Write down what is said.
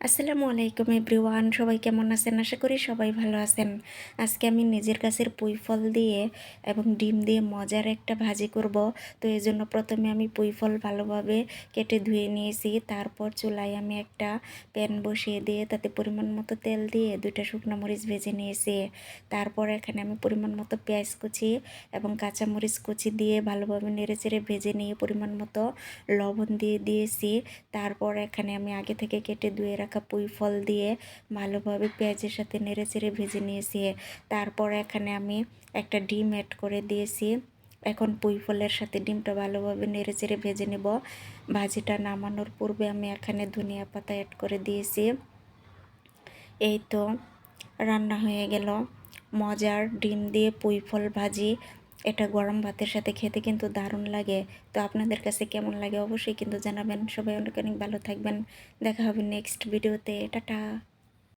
আসসালামু আলাইকুম এভরিওয়ান, সবাই কেমন আছেন? আশা করি সবাই ভালো আছেন। আজকে আমি নিজের গাছের পুঁই ফল দিয়ে এবং ডিম দিয়ে মজার একটা ভাজি করব। তো এজন্য প্রথমে আমি পুঁই ফল ভালোভাবে কেটে ধুয়ে নিয়েছি। তারপর চুলায় আমি একটা প্যান বসিয়ে দিয়ে তাতে পরিমাণ মতো তেল দিয়ে 2টা শুকনো মরিচ ভেজে নিয়েছি। তারপর এখানে আমি পরিমাণ মতো পেঁয়াজ কুচি এবং কাঁচামরিচ কুচি দিয়ে ভালোভাবে নেড়েচেড়ে ভেজে নিয়ে পরিমাণ মতো লবণ দিয়ে দিয়েছি। তারপর এখানে আমি আগে থেকে কেটে ধুয়ে রাখা পুঁই ফল দিয়ে ভালোভাবে পেঁয়াজের সাথে নেড়েচেড়ে ভেজে নিয়েছি। তারপর এখানে আমি একটা ডিম অ্যাড করে দিয়েছি। এখন পুঁই ফলের সাথে ডিমটা ভালোভাবে নেড়েচেড়ে ভেজে নেব। ভাজিটা নামানোর পূর্বে আমি এখানে ধনিয়া পাতা অ্যাড করে দিয়েছি। এই তো রান্না হয়ে গেল মজার ডিম দিয়ে পুঁই ফল ভাজি। এটা গরম ভাতের সাথে খেতে কিন্তু দারুণ লাগে। তো আপনাদের কাছে কেমন লাগে অবশ্যই কিন্তু জানাবেন। সবাই অনেক অনেক ভালো থাকবেন। দেখা হবে নেক্সট ভিডিওতে। টাটা।